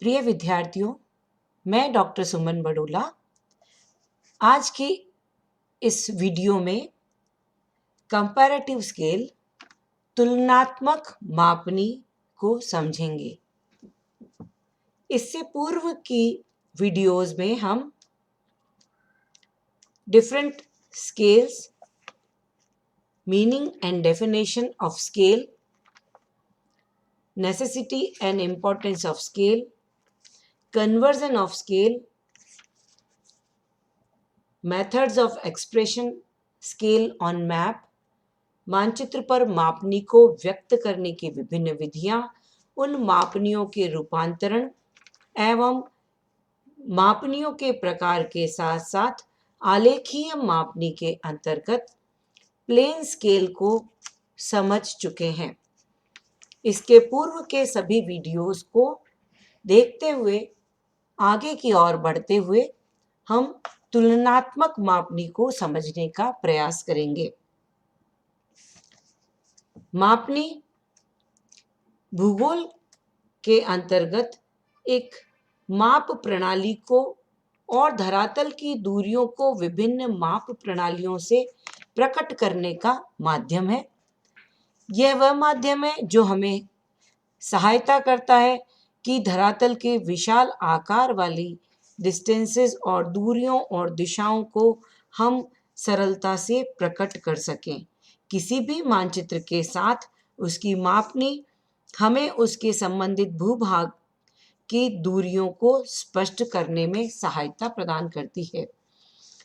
प्रिय विद्यार्थियों, मैं डॉक्टर सुमन बड़ोला आज की इस वीडियो में कंपैरेटिव स्केल तुलनात्मक मापनी को समझेंगे। इससे पूर्व की वीडियोस में हम different scales, meaning and definition of scale, necessity and importance of scale, conversion of scale, methods of expression scale on map, मानचित्र पर मापनी को व्यक्त करने की विभिन्न विधियां, उन मापनियों के रूपांतरण एवं मापनियों के प्रकार के साथ साथ आलेखीय मापनी के अंतर्गत प्लेन स्केल को समझ चुके हैं। इसके पूर्व के सभी वीडियोस को देखते हुए आगे की ओर बढ़ते हुए हम तुलनात्मक मापनी को समझने का प्रयास करेंगे। मापनी भूगोल के अंतर्गत एक माप प्रणाली को और धरातल की दूरियों को विभिन्न माप प्रणालियों से प्रकट करने का माध्यम है। यह वह माध्यम है जो हमें सहायता करता है कि धरातल के विशाल आकार वाली डिस्टेंसेस और दूरियों और दिशाओं को हम सरलता से प्रकट कर सकें। किसी भी मानचित्र के साथ उसकी मापनी हमें उसके संबंधित भूभाग की दूरियों को स्पष्ट करने में सहायता प्रदान करती है।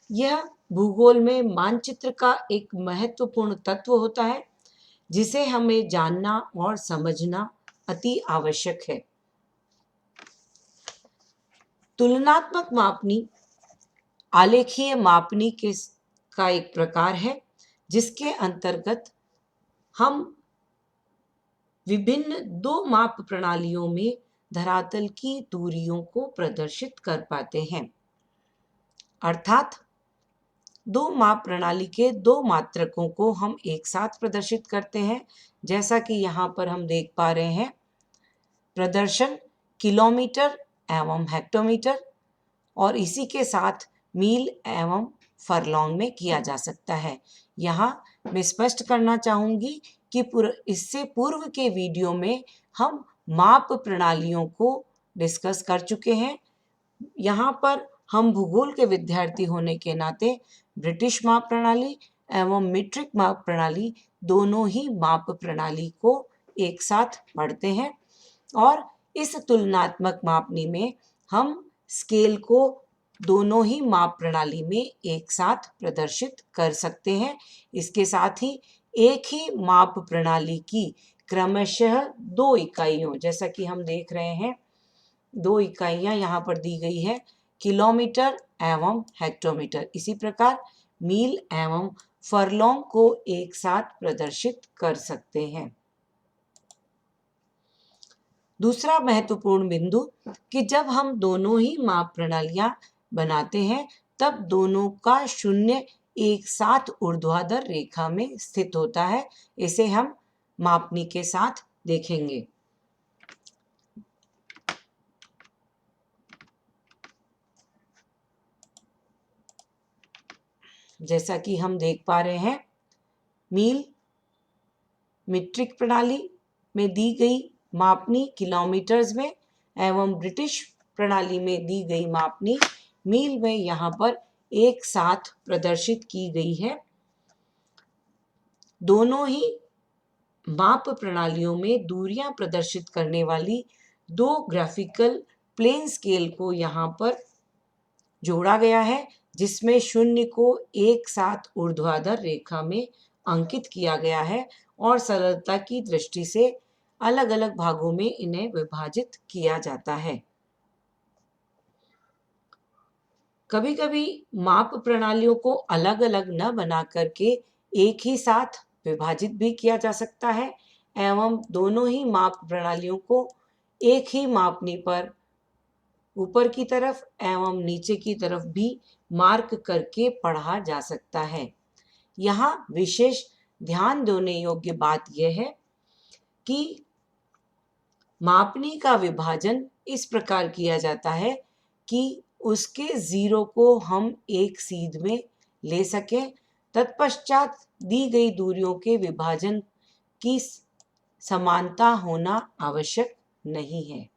यह भूगोल में मानचित्र का एक महत्वपूर्ण तत्व होता है जिसे हमें जानना और समझना अति आवश्यक है। तुलनात्मक मापनी आलेखीय मापनी का एक प्रकार है जिसके अंतर्गत हम विभिन्न दो माप प्रणालियों में धरातल की दूरियों को प्रदर्शित कर पाते हैं। अर्थात दो माप प्रणाली के दो मात्रकों को हम एक साथ प्रदर्शित करते हैं। जैसा कि यहाँ पर हम देख पा रहे हैं, प्रदर्शन किलोमीटर एवं हेक्टोमीटर और इसी के साथ मील एवं फरलॉन्ग में किया जा सकता है। यहाँ मैं स्पष्ट करना चाहूँगी कि इससे पूर्व के वीडियो में हम माप प्रणालियों को डिस्कस कर चुके हैं। यहाँ पर हम भूगोल के विद्यार्थी होने के नाते ब्रिटिश माप प्रणाली एवं मीट्रिक माप प्रणाली दोनों ही माप प्रणाली को एक साथ पढ़ते हैं और इस तुलनात्मक मापनी में हम स्केल को दोनों ही माप प्रणाली में एक साथ प्रदर्शित कर सकते हैं। इसके साथ ही एक ही माप प्रणाली की क्रमशः दो इकाइयों, जैसा कि हम देख रहे हैं, दो इकाइयां यहाँ पर दी गई है, किलोमीटर एवं हेक्टोमीटर। इसी प्रकार मील एवं फरलॉन्ग को एक साथ प्रदर्शित कर सकते हैं। दूसरा महत्वपूर्ण बिंदु कि जब हम दोनों ही माप प्रणालियां बनाते हैं तब दोनों का शून्य एक साथ ऊर्ध्वाधर रेखा में स्थित होता है। इसे हम मापनी के साथ देखेंगे। जैसा कि हम देख पा रहे हैं, मील मीट्रिक प्रणाली में दी गई मापनी किलोमीटर्स में एवं ब्रिटिश प्रणाली में दी गई मापनी मील में यहाँ पर एक साथ प्रदर्शित की गई है। दोनों ही माप प्रणालियों में दूरियां प्रदर्शित करने वाली दो ग्राफिकल प्लेन स्केल को यहाँ पर जोड़ा गया है, जिसमें शून्य को एक साथ ऊर्ध्वाधर रेखा में अंकित किया गया है और सरलता की दृष्टि से अलग अलग भागों में इन्हें विभाजित किया जाता है। कभी कभी माप प्रणालियों को अलग अलग न बना करके एक ही साथ विभाजित भी किया जा सकता है एवं दोनों ही माप प्रणालियों को एक ही मापनी पर ऊपर की तरफ एवं नीचे की तरफ भी मार्क करके पढ़ा जा सकता है। यहाँ विशेष ध्यान देने योग्य बात यह है कि मापनी का विभाजन इस प्रकार किया जाता है कि उसके ज़ीरो को हम एक सीध में ले सकें। तत्पश्चात दी गई दूरियों के विभाजन की समानता होना आवश्यक नहीं है।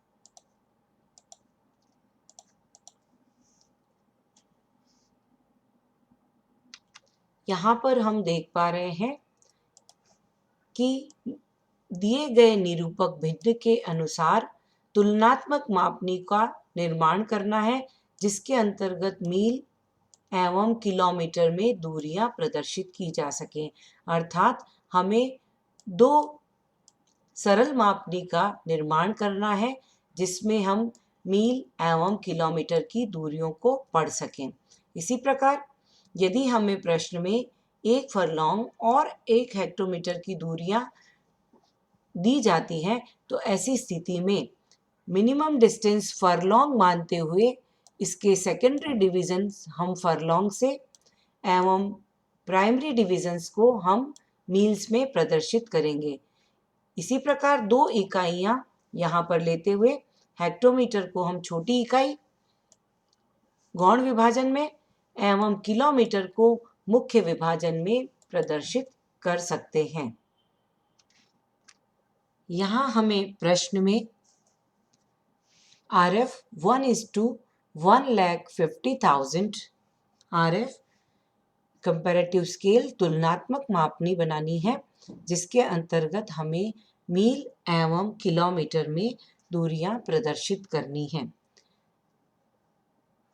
यहाँ पर हम देख पा रहे हैं कि दिए गए निरूपक भिन्न के अनुसार तुलनात्मक मापनी का निर्माण करना है, जिसके अंतर्गत मील एवं किलोमीटर में दूरियां प्रदर्शित की जा सकें। अर्थात हमें दो सरल मापनी का निर्माण करना है जिसमें हम मील एवं किलोमीटर की दूरियों को पढ़ सकें। इसी प्रकार यदि हमें प्रश्न में एक फरलॉन्ग और एक हेक्टोमीटर की दूरियां दी जाती हैं तो ऐसी स्थिति में मिनिमम डिस्टेंस फरलॉन्ग मानते हुए इसके सेकेंडरी डिविजन्स हम फरलॉन्ग से एवं प्राइमरी डिविजन्स को हम मील्स में प्रदर्शित करेंगे। इसी प्रकार दो इकाइयाँ यहाँ पर लेते हुए हेक्टोमीटर को हम छोटी इकाई गौण विभाजन में एवं किलोमीटर को मुख्य विभाजन में प्रदर्शित कर सकते हैं। यहाँ हमें प्रश्न में RF 1:1,50,000 RF कंपैरेटिव स्केल तुलनात्मक मापनी बनानी है, जिसके अंतर्गत हमें मील एवं किलोमीटर में दूरियां प्रदर्शित करनी हैं।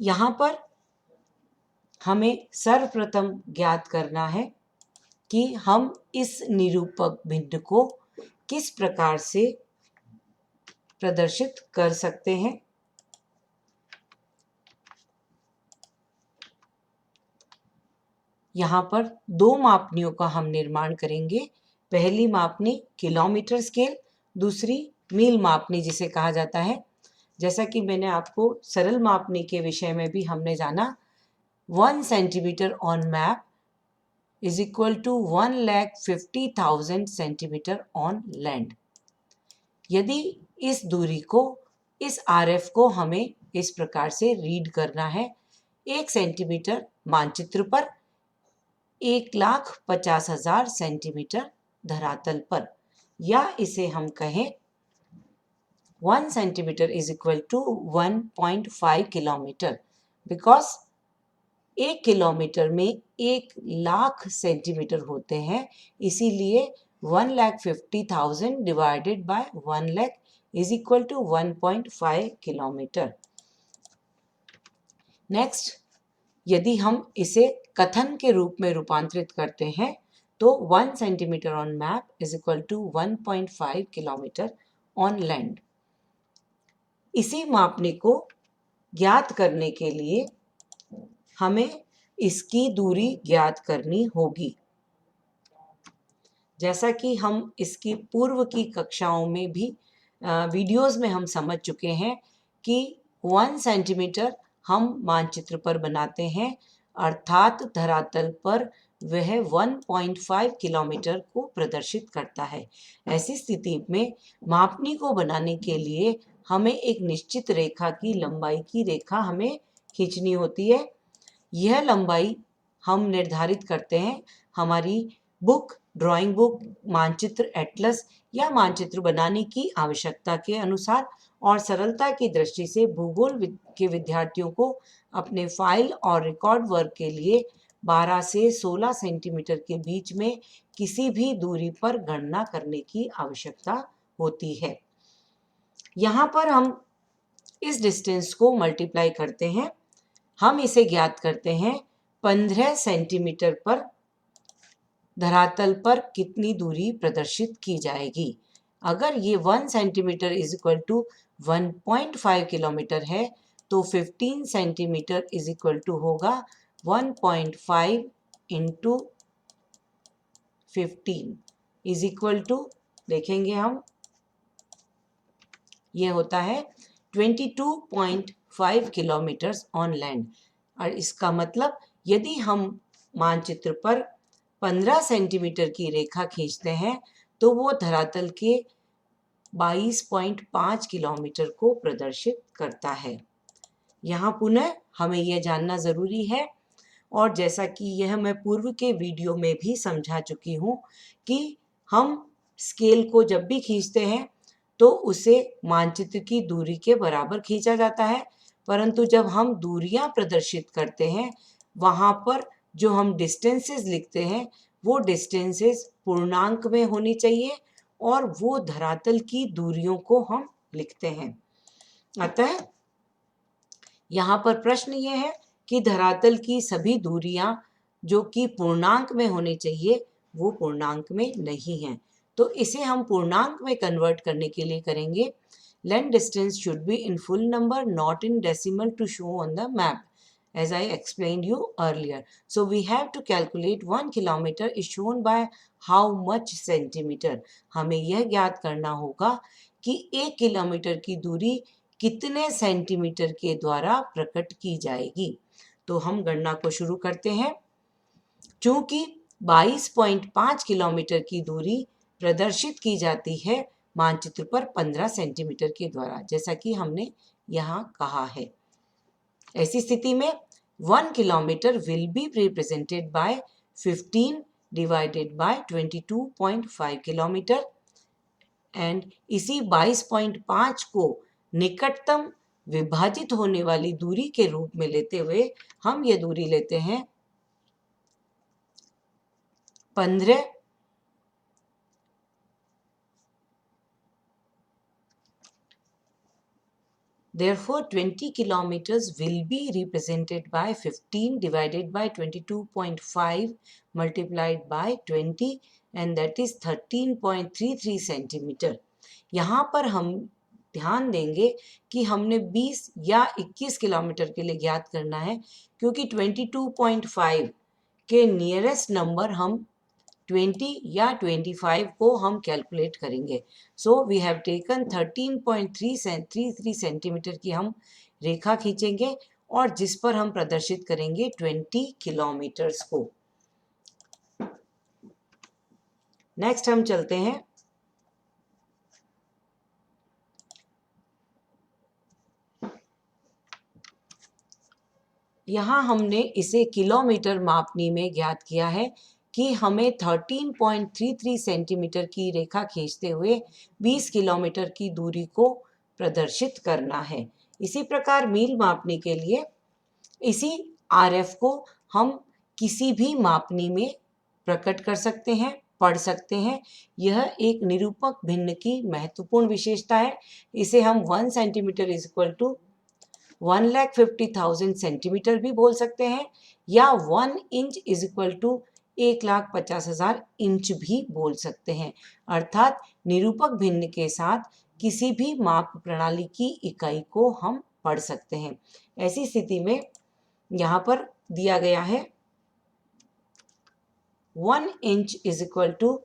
यहाँ पर हमें सर्वप्रथम ज्ञात करना है कि हम इस निरूपक भिन्न को किस प्रकार से प्रदर्शित कर सकते हैं। यहाँ पर दो मापनियों का हम निर्माण करेंगे। पहली मापनी किलोमीटर स्केल, दूसरी मील मापनी जिसे कहा जाता है। जैसा कि मैंने आपको सरल मापनी के विषय में भी हमने जाना, 1 centimetre on map is equal to 1,50,000 centimetre on land. यदि इस दूरी को, इस RF को हमें इस प्रकार से रीड करना है, 1 सेंटीमीटर मानचित्र पर 1,50,000 सेंटीमीटर धरातल पर, या इसे हम कहें 1 centimetre is equal to 1.5 kilometre, because 1 kilometre में 1,00,000 सेंटीमीटर होते हैं, इसीलिए 1,50,000 divided by 1,00,000 is equal to 1.5 kilometre. Next, यदि हम इसे कथन के रूप में रूपांतरित करते हैं तो 1 centimetre on map is equal to 1.5 kilometre on land. इसी मापने को ज्ञात करने के लिए हमें इसकी दूरी ज्ञात करनी होगी। जैसा कि हम इसकी पूर्व की कक्षाओं में भी वीडियोस में हम समझ चुके हैं कि 1 सेंटीमीटर हम मानचित्र पर बनाते हैं, अर्थात धरातल पर वह 1.5 किलोमीटर को प्रदर्शित करता है। ऐसी स्थिति में मापनी को बनाने के लिए हमें एक निश्चित रेखा की लंबाई की रेखा हमें खींचनी होती है। यह लंबाई हम निर्धारित करते हैं हमारी बुक, ड्राइंग बुक, मानचित्र एटलस या मानचित्र बनाने की आवश्यकता के अनुसार, और सरलता की दृष्टि से भूगोल के विद्यार्थियों को अपने फाइल और रिकॉर्ड वर्क के लिए 12 से 16 सेंटीमीटर के बीच में किसी भी दूरी पर गणना करने की आवश्यकता होती है। यहाँ पर हम इस डिस्टेंस को मल्टीप्लाई करते हैं। हम इसे ज्ञात करते हैं 15 सेंटीमीटर पर धरातल पर कितनी दूरी प्रदर्शित की जाएगी। अगर ये 1 centimetre is equal to 1.5 kilometre है तो 15 सेंटीमीटर इज इक्वल टू होगा 1.5 इंटू 15 इज इक्वल टू, देखेंगे हम, ये होता है 22.5 किलोमीटर्स ऑन लैंड। और इसका मतलब यदि हम मानचित्र पर 15 सेंटीमीटर की रेखा खींचते हैं तो वो धरातल के 22.5 किलोमीटर को प्रदर्शित करता है। यहाँ पुनः हमें यह जानना ज़रूरी है, और जैसा कि यह मैं पूर्व के वीडियो में भी समझा चुकी हूँ, कि हम स्केल को जब भी खींचते हैं तो उसे मानचित्र की दूरी के बराबर खींचा जाता है, परंतु जब हम दूरियां प्रदर्शित करते हैं वहाँ पर जो हम डिस्टेंसेस लिखते हैं वो डिस्टेंसेस पूर्णांक में होनी चाहिए, और वो धरातल की दूरियों को हम लिखते हैं। अतः यहाँ पर प्रश्न ये है कि धरातल की सभी दूरियां जो कि पूर्णांक में होनी चाहिए वो पूर्णांक में नहीं हैं, तो इसे हम पूर्णांक में कन्वर्ट करने के लिए करेंगे length distance should be in full number, not in decimal, to show on the map, as I explained you earlier. So we have to calculate 1 kilometer is shown by how much centimeter. हमें यह ज्ञात करना होगा कि 1 kilometre की दूरी कितने centimetre के द्वारा प्रकट की जाएगी। तो हम गणना को शुरू करते हैं। चूंकि 22.5 किलोमीटर की दूरी प्रदर्शित की जाती है मानचित्र पर 15 सेंटीमीटर के द्वारा, जैसा कि हमने यहाँ कहा है। ऐसी स्थिति में 1 kilometre will be represented by 15 divided by 22.5 kilometre, and इसी 22.5 को निकटतम विभाजित होने वाली दूरी के रूप में लेते हुए हम ये दूरी लेते हैं 15। Therefore 20 kilometers will be represented by 15 divided by 22.5 multiplied by 20, and that is 13.33 centimetre. यहाँ पर हम ध्यान देंगे कि हमने 20 या 21 किलोमीटर के लिए ज्ञात करना है, क्योंकि 22.5 के नियरेस्ट नंबर हम 20 या 25 को हम कैलकुलेट करेंगे। So we have taken 13.33 centimetre की हम रेखा खींचेंगे और जिस पर हम प्रदर्शित करेंगे 20 किलोमीटर्स को। नेक्स्ट हम चलते हैं यहाँ हमने इसे किलोमीटर मापनी में ज्ञात किया है कि हमें 13.33 सेंटीमीटर की रेखा खींचते हुए 20 किलोमीटर की दूरी को प्रदर्शित करना है। इसी प्रकार मील मापने के लिए इसी RF को हम किसी भी मापनी में प्रकट कर सकते हैं, पढ़ सकते हैं। यह एक निरूपक भिन्न की महत्वपूर्ण विशेषता है। इसे हम 1 centimetre is equal to 1,50,000 centimetre भी बोल सकते हैं, या 1 inch is equal to 1,50,000 inch भी बोल सकते हैं। अर्थात निरूपक भिन्न के साथ किसी भी माप प्रणाली की इकाई को हम पढ़ सकते हैं। ऐसी स्थिति में यहाँ पर दिया गया है 1 inch is equal to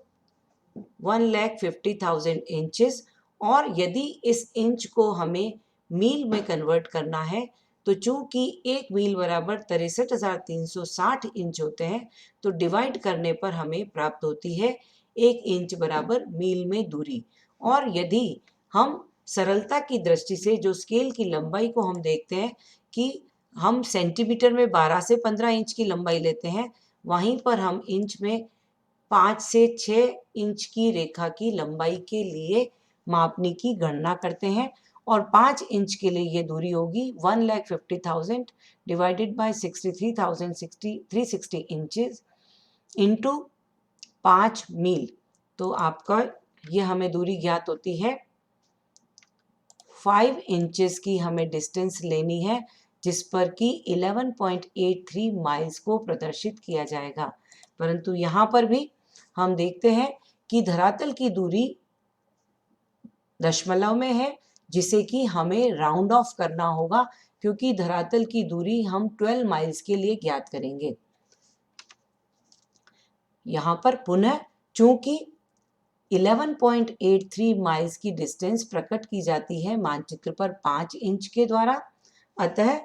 1,50,000 inches, और यदि इस इंच को हमें मील में कन्वर्ट करना है तो चूंकि 1 मील बराबर 63,360 इंच होते हैं, तो डिवाइड करने पर हमें प्राप्त होती है 1 इंच बराबर मील में दूरी। और यदि हम सरलता की दृष्टि से जो स्केल की लंबाई को हम देखते हैं कि हम सेंटीमीटर में 12 से 15 इंच की लंबाई लेते हैं, वहीं पर हम इंच में 5 से 6 इंच की रेखा की लंबाई के लिए मापनी की गणना करते हैं, और 5 इंच के लिए ये दूरी होगी 1,50,000 डिवाइडेड बाय 63,360 इंचेस इंटू 5 मील। तो आपका ये हमें दूरी ज्ञात होती है 5 इंचेस की हमें डिस्टेंस लेनी है, जिस पर कि 11.83 माइल्स को प्रदर्शित किया जाएगा। परंतु यहाँ पर भी हम देखते हैं कि धरातल की दूरी दशमलव में है, जिसे कि हमें राउंड ऑफ करना होगा, क्योंकि धरातल की दूरी हम 12 माइल्स के लिए ज्ञात करेंगे। यहाँ पर पुनः चूंकि 11.83 माइल्स की डिस्टेंस प्रकट की जाती है मानचित्र पर 5 इंच के द्वारा, अतः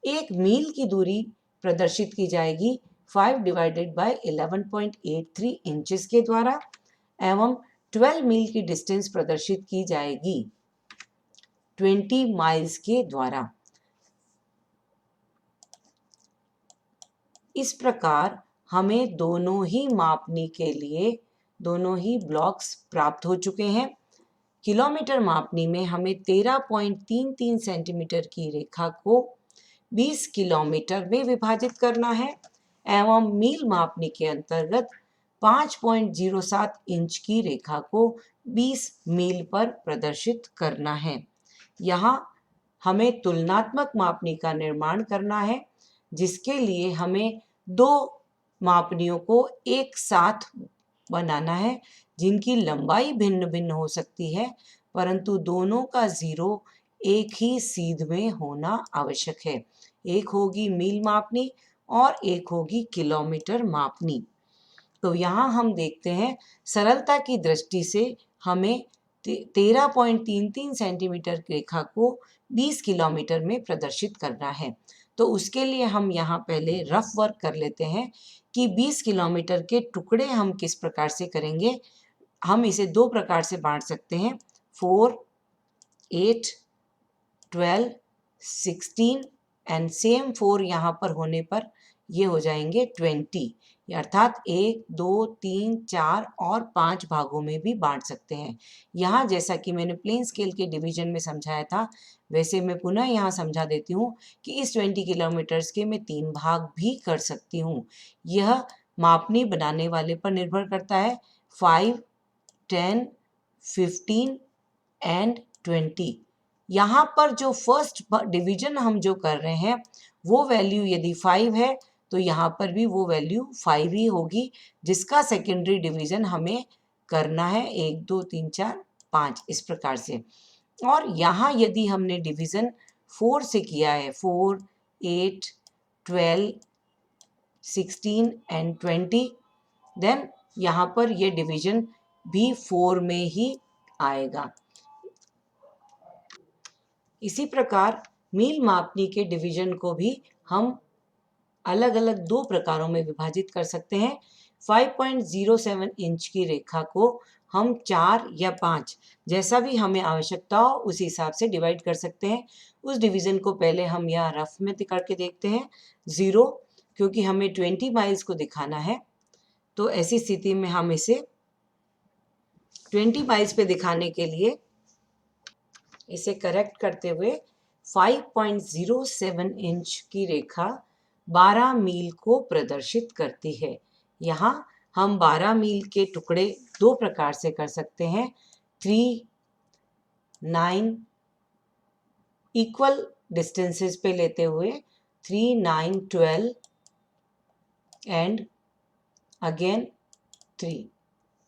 1 मील की दूरी प्रदर्शित की जाएगी 5 डिवाइडेड बाय 11.83 इंचेस के द्वारा, एवं 12 मील की डिस्टेंस प्रदर्शित की जाएगी 20 माइल्स के द्वारा। इस प्रकार हमें दोनों ही मापनी के लिए दोनों ही ब्लॉक्स प्राप्त हो चुके हैं। किलोमीटर मापनी में हमें 13.33 सेंटीमीटर की रेखा को 20 किलोमीटर में विभाजित करना है एवं मील मापनी के अंतर्गत 5.07 इंच की रेखा को 20 मील पर प्रदर्शित करना है। यहाँ हमें तुलनात्मक मापनी का निर्माण करना है, जिसके लिए हमें दो मापनियों को एक साथ बनाना है, जिनकी लंबाई भिन्न भिन्न हो सकती है, परंतु दोनों का जीरो एक ही सीध में होना आवश्यक है। एक होगी मील मापनी और एक होगी किलोमीटर मापनी। तो यहाँ हम देखते हैं सरलता की दृष्टि से हमें 13.33 सेंटीमीटर रेखा को 20 किलोमीटर में प्रदर्शित करना है। तो उसके लिए हम यहाँ पहले रफ वर्क कर लेते हैं कि 20 किलोमीटर के टुकड़े हम किस प्रकार से करेंगे। हम इसे दो प्रकार से बांट सकते हैं, 4, 8, 12, 16 एंड सेम 4 यहाँ पर होने पर ये हो जाएंगे 20, अर्थात 1, 2, 3, 4 और 5 भागों में भी बांट सकते हैं। यहाँ जैसा कि मैंने प्लेन स्केल के डिवीजन में समझाया था, वैसे मैं पुनः यहाँ समझा देती हूँ कि इस 20 किलोमीटर्स के मैं 3 भाग भी कर सकती हूँ। यह मापनी बनाने वाले पर निर्भर करता है। 5, 10, 15 एंड 20। यहाँ पर जो फर्स्ट डिवीजन हम जो कर रहे हैं वो वैल्यू यदि 5 है तो यहाँ पर भी वो वैल्यू 5 ही होगी, जिसका सेकेंडरी डिवीजन हमें करना है 1, 2, 3, 4, 5 इस प्रकार से। और यहाँ यदि हमने डिवीजन 4 से किया है, 4, 8, 12, 16 एंड 20, देन यहाँ पर ये डिवीजन भी 4 में ही आएगा। इसी प्रकार मील मापनी के डिवीजन को भी हम अलग अलग दो प्रकारों में विभाजित कर सकते हैं। 5.07 इंच की रेखा को हम 4 या 5 जैसा भी हमें आवश्यकता हो उस हिसाब से डिवाइड कर सकते हैं। उस डिवीजन को पहले हम यहाँ रफ में करके देखते हैं। 0, क्योंकि हमें 20 माइल्स को दिखाना है, तो ऐसी स्थिति में हम इसे 20 माइल्स पे दिखाने के लिए इसे करेक्ट करते हुए 5.07 इंच की रेखा 12 मील को प्रदर्शित करती है। यहाँ हम 12 मील के टुकड़े दो प्रकार से कर सकते हैं, 3, 9 इक्वल डिस्टेंसेस पे लेते हुए 3, 9, 12 एंड अगेन 3।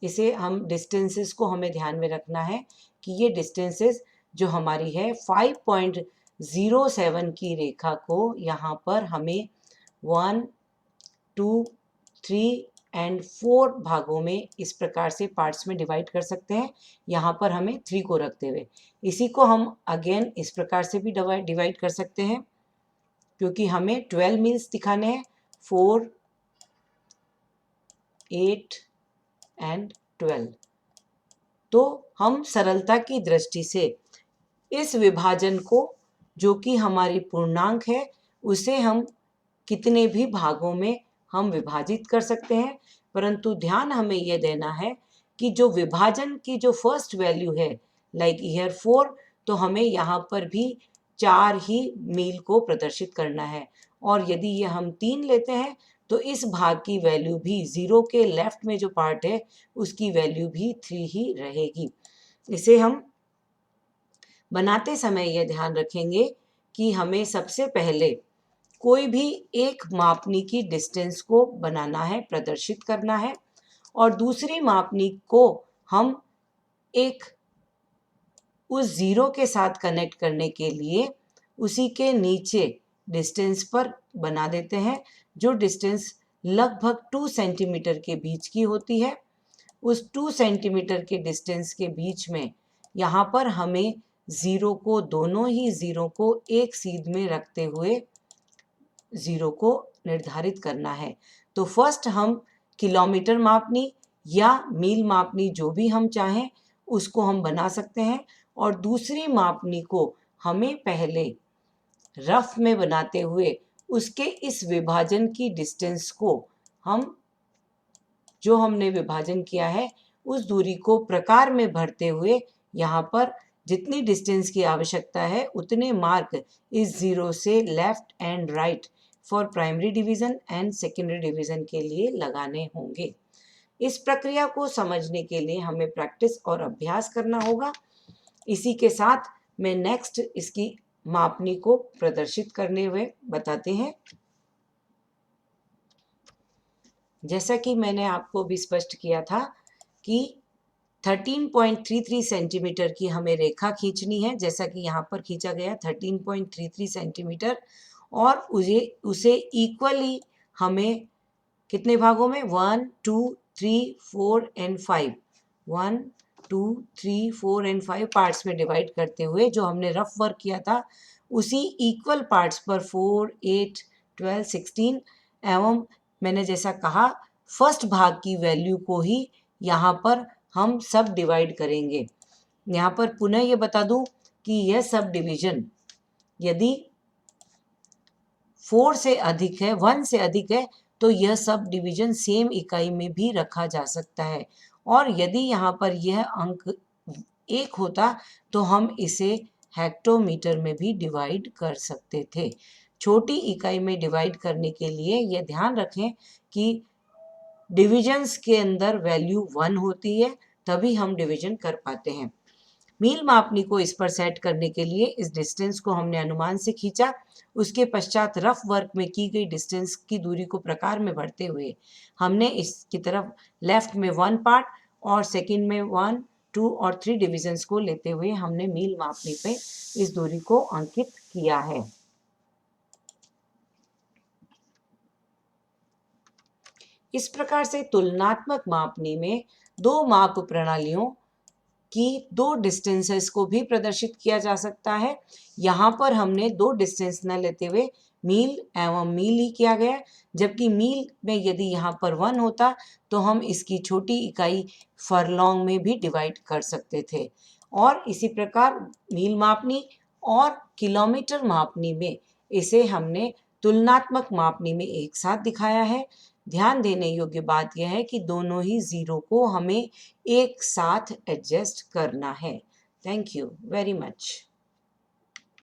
इसे हम डिस्टेंसेस को हमें ध्यान में रखना है कि ये डिस्टेंसेस जो हमारी है 5.07 की रेखा को यहाँ पर हमें 1, 2, 3 एंड 4 भागों में इस प्रकार से पार्ट्स में डिवाइड कर सकते हैं, यहाँ पर हमें 3 को रखते हुए। इसी को हम अगेन इस प्रकार से भी डिवाइड कर सकते हैं, क्योंकि हमें 12 मील्स दिखाने हैं, 4, 8 एंड 12। तो हम सरलता की दृष्टि से इस विभाजन को, जो कि हमारी पूर्णांक है, उसे हम कितने भी भागों में हम विभाजित कर सकते हैं, परंतु ध्यान हमें यह देना है कि जो विभाजन की जो फर्स्ट वैल्यू है, लाइक ईयर 4, तो हमें यहाँ पर भी 4 ही मील को प्रदर्शित करना है। और यदि ये हम 3 लेते हैं तो इस भाग की वैल्यू भी 0 के लेफ्ट में जो पार्ट है उसकी वैल्यू भी 3 ही रहेगी। इसे हम बनाते समय यह ध्यान रखेंगे कि हमें सबसे पहले कोई भी एक मापनी की डिस्टेंस को बनाना है, प्रदर्शित करना है, और दूसरी मापनी को हम एक उस 0 के साथ कनेक्ट करने के लिए उसी के नीचे डिस्टेंस पर बना देते हैं, जो डिस्टेंस लगभग 2 सेंटीमीटर के बीच की होती है। उस 2 सेंटीमीटर के डिस्टेंस के बीच में यहाँ पर हमें दोनों ही ज़ीरो को एक सीध में रखते हुए 0 को निर्धारित करना है। तो फर्स्ट हम किलोमीटर मापनी या मील मापनी जो भी हम चाहें उसको हम बना सकते हैं। और दूसरी मापनी को हमें पहले रफ में बनाते हुए उसके इस विभाजन की डिस्टेंस को हम जो हमने विभाजन किया है उस दूरी को प्रकार में भरते हुए यहाँ पर जितनी डिस्टेंस की आवश्यकता है उतने मार्क इस जीरो से left and right for primary division and secondary division के लिए लगाने होंगे। इस प्रक्रिया को समझने के लिए हमें प्रैक्टिस और अभ्यास करना होगा। इसी के साथ मैं नेक्स्ट इसकी मापनी को प्रदर्शित करने हुए बताते हैं। जैसा कि मैंने आपको भी स्पष्ट किया था कि 13.33 सेंटीमीटर की हमें रेखा खींचनी है, जैसा कि यहाँ पर खींचा गया 13.33 सेंटीमीटर, और उसे इक्वली हमें कितने भागों में 1 2 3 4 एंड 5 1 2 3 4 एंड 5 पार्ट्स में डिवाइड करते हुए जो हमने रफ वर्क किया था उसी इक्वल पार्ट्स पर 4 8 12 16 एवं मैंने जैसा कहा फर्स्ट भाग की वैल्यू को ही यहाँ पर हम सब डिवाइड करेंगे। यहाँ पर पुनः ये बता दूं कि यह सब डिवीजन यदि 4 से अधिक है 1 से अधिक है तो यह सब डिवीजन सेम इकाई में भी रखा जा सकता है, और यदि यहाँ पर यह अंक 1 होता तो हम इसे हेक्टोमीटर में भी डिवाइड कर सकते थे। छोटी इकाई में डिवाइड करने के लिए यह ध्यान रखें कि डिविजन्स के अंदर वैल्यू 1 होती है, तभी हम डिवीजन कर पाते हैं। मील मापनी को इस पर सेट करने के लिए इस डिस्टेंस को हमने अनुमान से खींचा। उसके पश्चात रफ वर्क में की गई डिस्टेंस की दूरी को प्रकार में बढ़ते हुए हमने इसकी तरफ लेफ्ट में 1 पार्ट और सेकंड में 1 2 और 3 डिविजन्स को लेते हुए हमने मील मापनी पे इस दूरी को अंकित किया है। इस प्रकार से तुलनात्मक मापनी में दो माप प्रणालियों की दो डिस्टेंसेस को भी प्रदर्शित किया जा सकता है। यहाँ पर हमने दो डिस्टेंस न लेते हुए मील एवं मील ही किया गया, जबकि मील में यदि यहाँ पर 1 होता तो हम इसकी छोटी इकाई फरलॉन्ग में भी डिवाइड कर सकते थे। और इसी प्रकार मील मापनी और किलोमीटर मापनी में इसे हमने तुलनात्मक मापनी में एक साथ दिखाया है। ध्यान देने योग्य बात यह है कि दोनों ही जीरो को हमें एक साथ एडजस्ट करना है। Thank you very much.